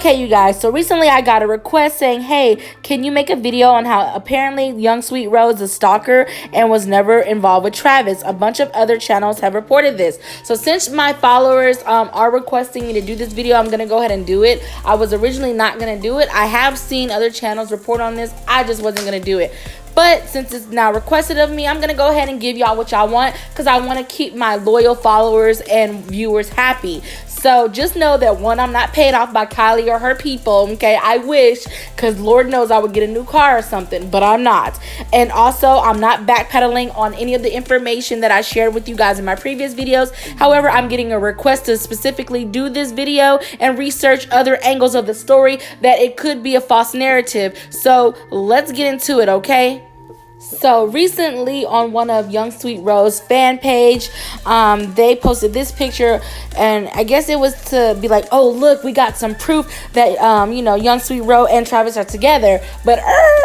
Okay, you guys, so recently I got a request saying, hey, can you make a video on how apparently YungSweetRo is a stalker and was never involved with Travis? A bunch of other channels have reported this. So since my followers are requesting me to do this video, I'm going to go ahead and do it. I was originally not going to do it. I have seen other channels report on this. I just wasn't going to do it. But since it's now requested of me, I'm going to go ahead and give y'all what y'all want because I want to keep my loyal followers and viewers happy. So just know that, one, I'm not paid off by Kylie or her people, okay? I wish, because Lord knows I would get a new car or something, but I'm not. And also, I'm not backpedaling on any of the information that I shared with you guys in my previous videos. However, I'm getting a request to specifically do this video and research other angles of the story that it could be a false narrative. So let's get into it, okay? So recently on one of YungSweetRo's fan page, they posted this picture, and I guess it was to be like, oh look, we got some proof that YungSweetRo and Travis are together. But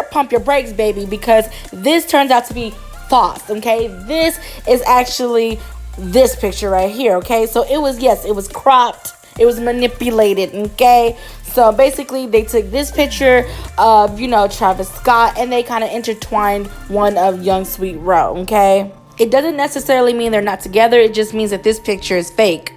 pump your brakes, baby, because this turns out to be false. Okay, this is actually this picture right here. Okay, so it was cropped. It was manipulated, okay? So basically, they took this picture of, Travis Scott, and they kind of intertwined one of YungSweetRo, okay? It doesn't necessarily mean they're not together. It just means that this picture is fake.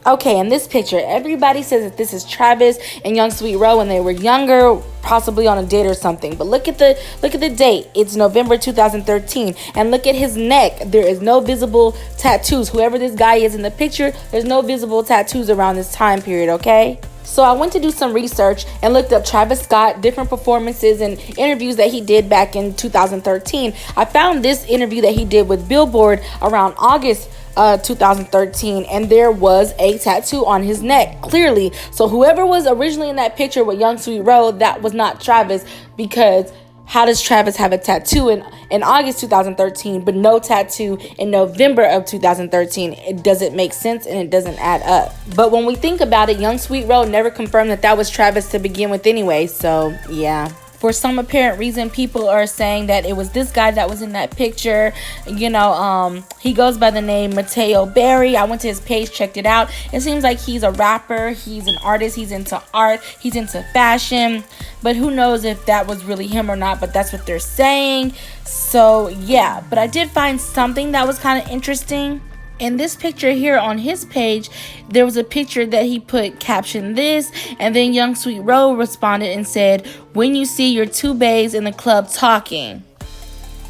Okay, in this picture, everybody says that this is Travis and YungSweetRo when they were younger, possibly on a date or something. But look at the date. It's November 2013, and look at his neck. There is no visible tattoos. Whoever this guy is in the picture, there's no visible tattoos around this time period, okay? So I went to do some research and looked up Travis Scott, different performances and interviews that he did back in 2013. I found this interview that he did with Billboard around August 2013, and there was a tattoo on his neck, clearly. So whoever was originally in that picture with YungSweetRo, that was not Travis, because how does Travis have a tattoo in August 2013 but no tattoo in November of 2013? It doesn't make sense and it doesn't add up. But when we think about it, YungSweetRo never confirmed that was Travis to begin with anyway, so yeah. For some apparent reason, people are saying that it was this guy that was in that picture. He goes by the name Mateo Berry. I went to his page, checked it out. It seems like he's a rapper, he's an artist, he's into art, he's into fashion. But who knows if that was really him or not, but that's what they're saying. So yeah, but I did find something that was kind of interesting. In this picture here on his page, there was a picture that he put caption this, and then YungSweetRo responded and said, when you see your two babes in the club talking.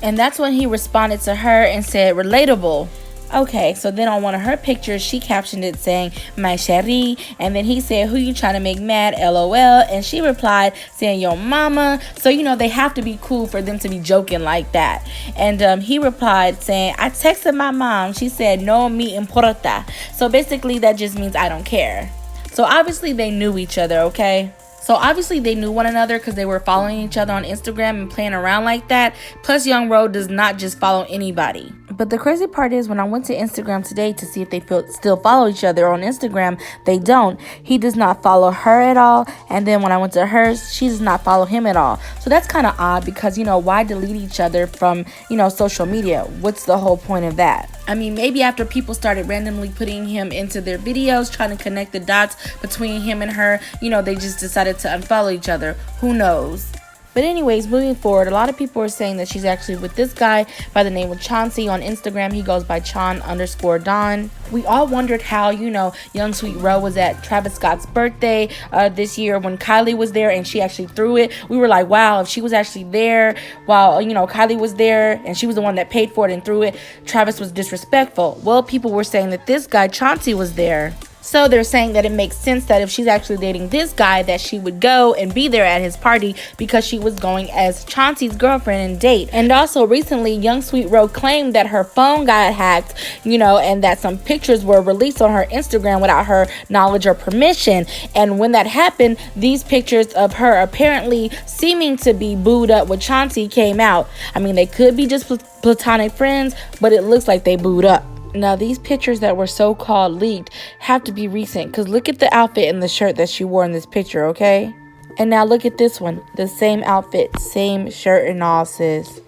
And that's when he responded to her and said, relatable. Okay, so then on one of her pictures, she captioned it saying, my cherie, and then he said, who you trying to make mad, LOL, and she replied saying, yo mama. So, they have to be cool for them to be joking like that. And he replied saying, I texted my mom, she said, no me importa. So basically, that just means I don't care. So obviously, they knew each other, okay? So obviously they knew one another because they were following each other on Instagram and playing around like that. Plus, YungRo does not just follow anybody. But the crazy part is, when I went to Instagram today to see if they still follow each other on Instagram, they don't. He does not follow her at all. And then when I went to hers, she does not follow him at all. So that's kind of odd because, why delete each other from, social media? What's the whole point of that? I mean, maybe after people started randomly putting him into their videos, trying to connect the dots between him and her, they just decided to unfollow each other. Who knows? But anyways, moving forward, a lot of people are saying that she's actually with this guy by the name of Chauncey. On Instagram, he goes by Chon_Don. We all wondered how, YungSweetRo was at Travis Scott's birthday this year when Kylie was there and she actually threw it. We were like, wow, if she was actually there while, Kylie was there and she was the one that paid for it and threw it, Travis was disrespectful. Well, people were saying that this guy, Chauncey, was there. So they're saying that it makes sense that if she's actually dating this guy, that she would go and be there at his party because she was going as Chauncey's girlfriend and date. And also recently, YungSweetRo claimed that her phone got hacked, and that some pictures were released on her Instagram without her knowledge or permission. And when that happened, these pictures of her apparently seeming to be booed up with Chauncey came out. I mean, they could be just platonic friends, but it looks like they booed up. Now, these pictures that were so-called leaked have to be recent because look at the outfit and the shirt that she wore in this picture, okay? And now look at this one. The same outfit, same shirt and all, sis.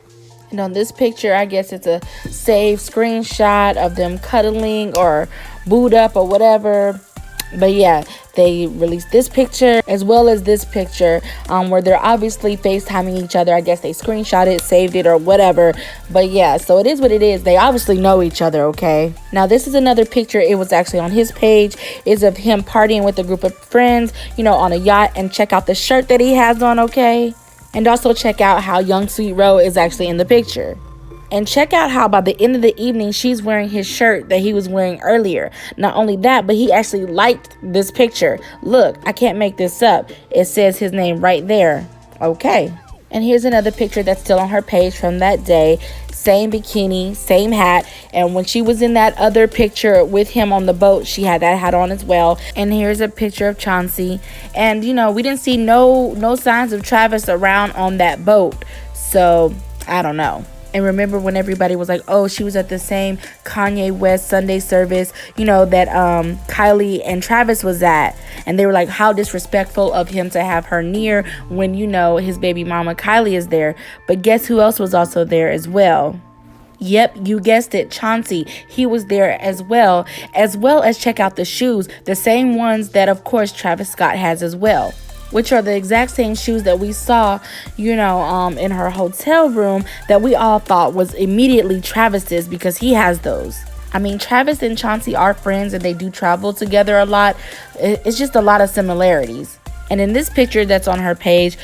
And on this picture, I guess it's a saved screenshot of them cuddling or booed up or whatever. But yeah, they released this picture as well as this picture where they're obviously FaceTiming each other. I guess they screenshot it, saved it, or whatever. But yeah, so it is what it is. They obviously know each other, okay? Now, this is another picture. It was actually on his page. Is of him partying with a group of friends, you know, on a yacht. And check out the shirt that he has on, okay? And also check out how YungSweetRo is actually in the picture. And check out how by the end of the evening, she's wearing his shirt that he was wearing earlier. Not only that, but he actually liked this picture. Look, I can't make this up. It says his name right there. Okay. And here's another picture that's still on her page from that day. Same bikini, same hat. And when she was in that other picture with him on the boat, she had that hat on as well. And here's a picture of Chauncey. And, you know, we didn't see no signs of Travis around on that boat. So, I don't know. And remember when everybody was like, oh, she was at the same Kanye West Sunday service, you know, that Kylie and Travis was at. And they were like, how disrespectful of him to have her near when, you know, his baby mama Kylie is there. But guess who else was also there as well? Yep, you guessed it, Chauncey. He was there as well as check out the shoes, the same ones that, of course, Travis Scott has as well, which are the exact same shoes that we saw, you know, in her hotel room that we all thought was immediately Travis's because he has those. I mean, Travis and Chauncey are friends and they do travel together a lot. It's just a lot of similarities. And in this picture that's on her page,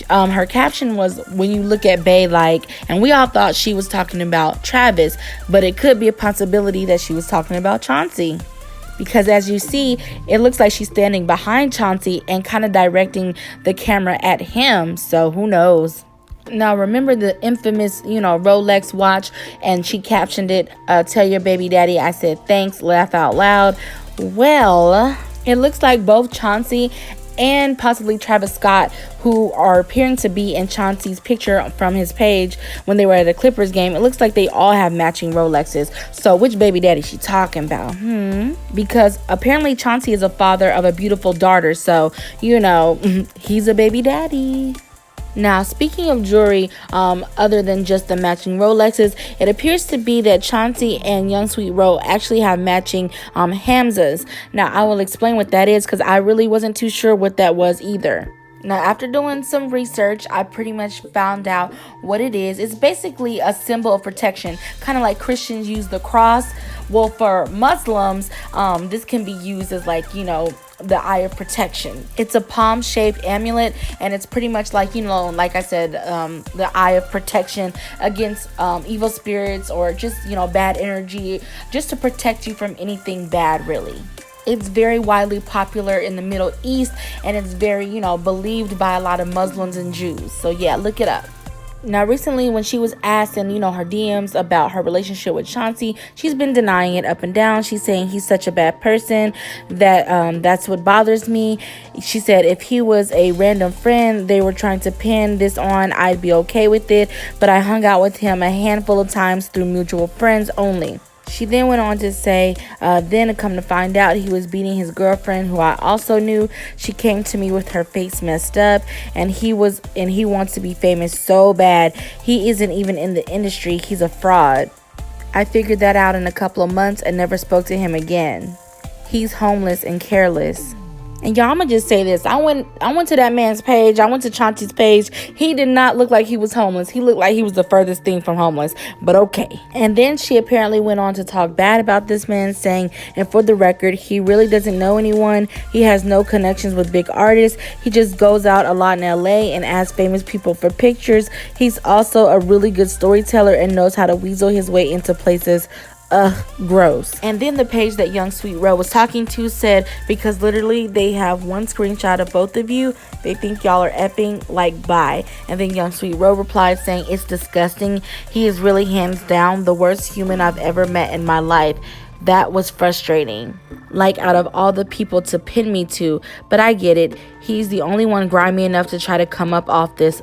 her caption was, when you look at Bae like, and we all thought she was talking about Travis, but it could be a possibility that she was talking about Chauncey. Because as you see, it looks like she's standing behind Chauncey and kind of directing the camera at him. So who knows? Now, remember the infamous, you know, Rolex watch, and she captioned it, tell your baby daddy I said thanks, laugh out loud. Well, it looks like both Chauncey and possibly Travis Scott, who are appearing to be in Chauncey's picture from his page when they were at a Clippers game, it looks like they all have matching Rolexes. So which baby daddy she talking about? Because apparently Chauncey is a father of a beautiful daughter, so, you know, he's a baby daddy. Now, speaking of jewelry, other than just the matching Rolexes, it appears to be that Chauncey and YungSweetRo actually have matching Hamzas. Now, I will explain what that is because I really wasn't too sure what that was either. Now, after doing some research, I pretty much found out what it is. It's basically a symbol of protection, kind of like Christians use the cross. Well, for Muslims, this can be used as like, you know, the eye of protection. It's a palm-shaped amulet, and it's pretty much like, you know, like I said, the eye of protection against evil spirits or just, you know, bad energy, just to protect you from anything bad, really. It's very widely popular in the Middle East, and it's very, you know, believed by a lot of Muslims and Jews. So yeah, look it up. Now, recently, when she was asked in, you know, her DMs about her relationship with Chauncey, she's been denying it up and down. She's saying he's such a bad person that that's what bothers me. She said if he was a random friend they were trying to pin this on, I'd be okay with it. But I hung out with him a handful of times through mutual friends only. She then went on to say, then come to find out he was beating his girlfriend, who I also knew. She came to me with her face messed up, and he wants to be famous so bad. He isn't even in the industry. He's a fraud. I figured that out in a couple of months and never spoke to him again. He's homeless and careless. And y'all, I'm gonna just say this. I went to that man's page. I went to Chauncey's page. He did not look like he was homeless. He looked like he was the furthest thing from homeless. But okay. And then she apparently went on to talk bad about this man, saying, and for the record, he really doesn't know anyone. He has no connections with big artists. He just goes out a lot in LA and asks famous people for pictures. He's also a really good storyteller and knows how to weasel his way into places. Gross. And then the page that YungSweetRo was talking to said, because literally they have one screenshot of both of you, they think y'all are effing, like, bye. And then YungSweetRo replied saying, it's disgusting. He is really hands down the worst human I've ever met in my life. That was frustrating. Like, out of all the people to pin me to, but I get it. He's the only one grimy enough to try to come up off this.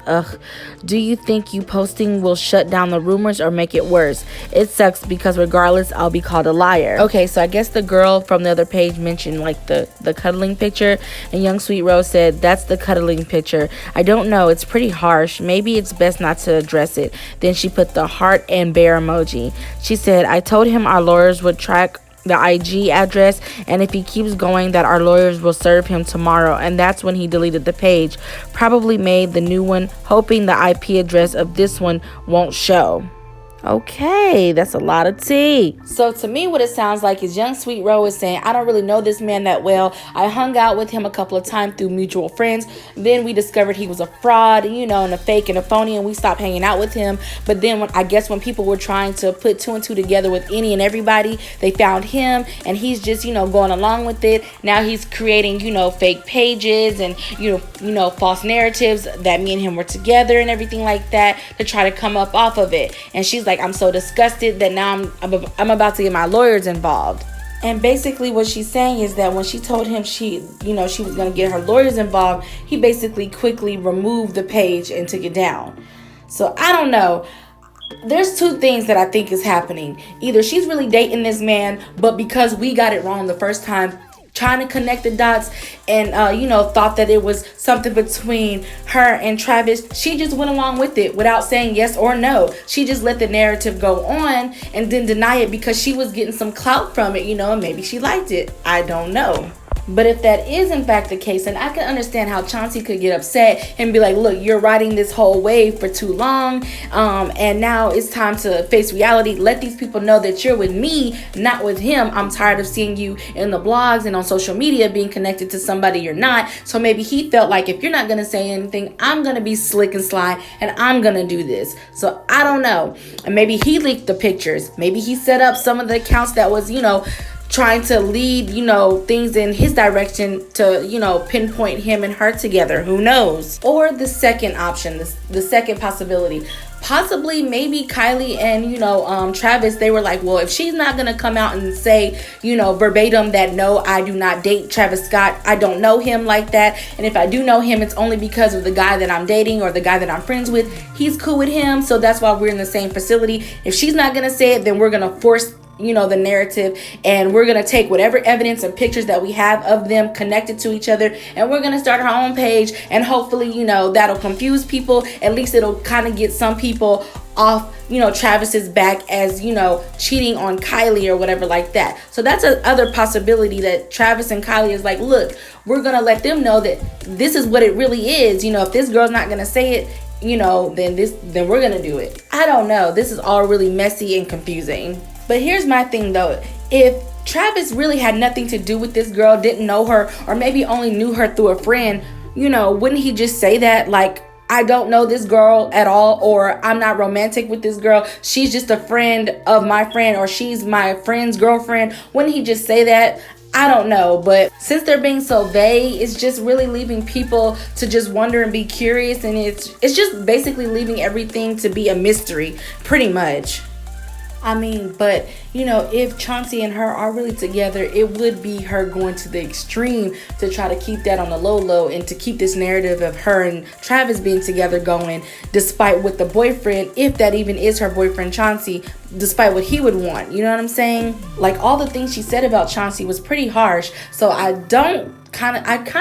Do you think you posting will shut down the rumors or make it worse? It sucks because regardless, I'll be called a liar. Okay, so I guess the girl from the other page mentioned like the cuddling picture, and YungSweetRo said that's the cuddling picture. I don't know, it's pretty harsh. Maybe it's best not to address it. Then she put the heart and bear emoji. She said, I told him our lawyers would track the IG address, and if he keeps going that our lawyers will serve him tomorrow. And that's when he deleted the page. Probably made the new one hoping the IP address of this one won't show. Okay, that's a lot of tea. So to me, what it sounds like is YungSweetRo is saying, I don't really know this man that well. I hung out with him a couple of times through mutual friends. Then we discovered he was a fraud, and a fake and a phony, and we stopped hanging out with him. But then when people were trying to put two and two together with any and everybody, they found him, and he's just, going along with it. Now he's creating, fake pages and, false narratives that me and him were together and everything like that to try to come up off of it. And she's like, I'm so disgusted that now I'm about to get my lawyers involved. And basically what she's saying is that when she told him she was going to get her lawyers involved, he basically quickly removed the page and took it down. So I don't know. There's two things that I think is happening. Either she's really dating this man, but because we got it wrong the first time, trying to connect the dots and thought that it was something between her and Travis, she just went along with it without saying yes or no. She just let the narrative go on and then deny it because she was getting some clout from it, and maybe she liked it. I don't know. But if that is in fact the case, then I can understand how Chauncey could get upset and be like, look, you're riding this whole wave for too long, and now it's time to face reality. Let these people know that you're with me, not with him. I'm tired of seeing you in the blogs and on social media being connected to somebody you're not. So maybe he felt like, if you're not going to say anything, I'm going to be slick and sly and I'm going to do this. So I don't know. And maybe he leaked the pictures. Maybe he set up some of the accounts that was, trying to lead, things in his direction to, pinpoint him and her together. Who knows? Or the second option, the second possibility. Possibly, maybe Kylie and, Travis, they were like, well, if she's not going to come out and say, verbatim that, no, I do not date Travis Scott. I don't know him like that. And if I do know him, it's only because of the guy that I'm dating or the guy that I'm friends with. He's cool with him. So that's why we're in the same facility. If she's not going to say it, then we're going to force the narrative, and we're going to take whatever evidence and pictures that we have of them connected to each other, and we're going to start our own page, and hopefully, that'll confuse people. At least it'll kind of get some people off, Travis's back as, cheating on Kylie or whatever like that. So that's another possibility, that Travis and Kylie is like, look, we're going to let them know that this is what it really is. If this girl's not going to say it, then we're going to do it. I don't know. This is all really messy and confusing. But here's my thing though. If Travis really had nothing to do with this girl, didn't know her, or maybe only knew her through a friend, wouldn't he just say that? Like, I don't know this girl at all, or I'm not romantic with this girl. She's just a friend of my friend, or she's my friend's girlfriend. Wouldn't he just say that? I don't know. But since they're being so vague, it's just really leaving people to just wonder and be curious. And it's just basically leaving everything to be a mystery, pretty much. I mean, but, if Chauncey and her are really together, it would be her going to the extreme to try to keep that on the low and to keep this narrative of her and Travis being together going, despite what the boyfriend, if that even is her boyfriend, Chauncey, despite what he would want. You know what I'm saying? Like, all the things she said about Chauncey was pretty harsh. So I kind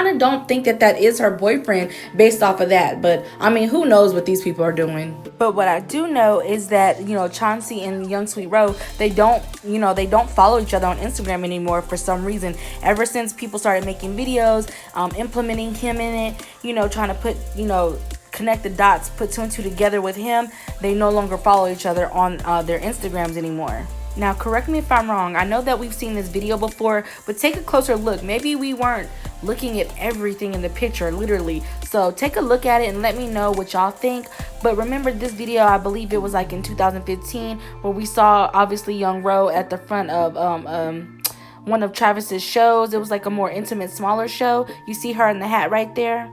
of don't think that is her boyfriend based off of that. But I mean, who knows what these people are doing. But what I do know is that, Chauncey and YungSweetRo, they don't follow each other on Instagram anymore for some reason. Ever since people started making videos, implementing him in it, trying to put, connect the dots, put two and two together with him, they no longer follow each other on their Instagrams anymore. Now, correct me if I'm wrong. I know that we've seen this video before, but take a closer look. Maybe we weren't looking at everything in the picture, literally. So take a look at it and let me know what y'all think. But remember this video, I believe it was like in 2015, where we saw, obviously, YungRo at the front of one of Travis's shows. It was like a more intimate, smaller show. You see her in the hat right there.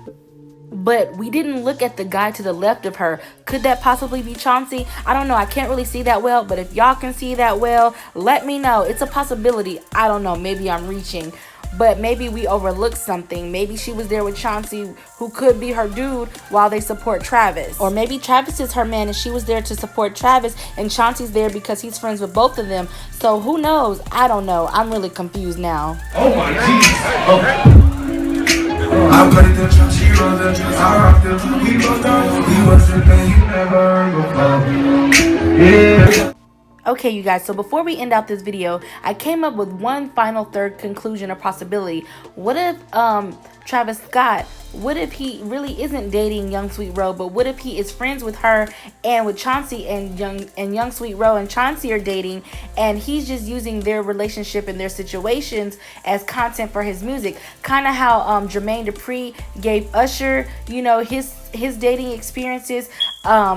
But we didn't look at the guy to the left of her. Could that possibly be Chauncey? I don't know. I can't really see that well. But if y'all can see that well, let me know. It's a possibility. I don't know. Maybe I'm reaching. But maybe we overlooked something. Maybe she was there with Chauncey, who could be her dude, while they support Travis. Or maybe Travis is her man and she was there to support Travis, and Chauncey's there because he's friends with both of them. So who knows? I don't know. I'm really confused now. Oh my Jesus. Okay. I put it to she wrote the truth, I rocked the he was the he was the thing you never heard before. Yeah. Okay, you guys, so before we end out this video, I came up with one final third conclusion or possibility. What if Travis Scott, what if he really isn't dating YungSweetRo, but what if he is friends with her and with Chauncey, and YungSweetRo and Chauncey are dating, and he's just using their relationship and their situations as content for his music, kind of how Jermaine Dupri gave Usher, you know, his dating experiences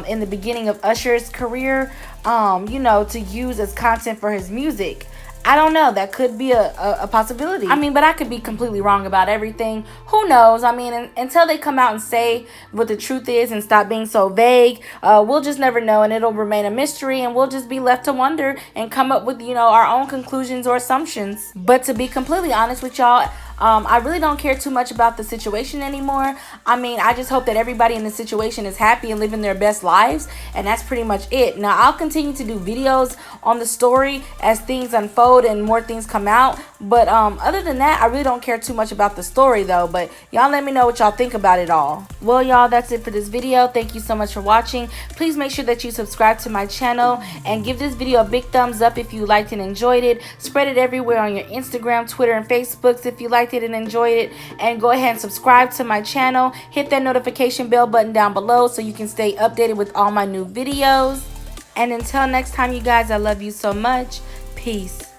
in the beginning of Usher's career, you know, to use as content for his music. I don't know. That could be a possibility. I mean, but I could be completely wrong about everything. Who knows? I mean, until they come out and say what the truth is and stop being so vague, we'll just never know, and it'll remain a mystery, and we'll just be left to wonder and come up with, you know, our own conclusions or assumptions. But to be completely honest with y'all, I really don't care too much about the situation anymore. I mean, I just hope that everybody in the situation is happy and living their best lives, and that's pretty much it. Now, I'll continue to do videos on the story as things unfold and more things come out, but other than that, I really don't care too much about the story though. But y'all let me know what y'all think about it all. Well, y'all, that's it for this video. Thank you so much for watching. Please make sure that you subscribe to my channel and give this video a big thumbs up if you liked and enjoyed it. Spread it everywhere on your Instagram, Twitter, and Facebooks if you liked it and enjoyed it, and go ahead and subscribe to my channel. Hit that notification bell button down below so you can stay updated with all my new videos. And until next time, you guys, I love you so much. Peace.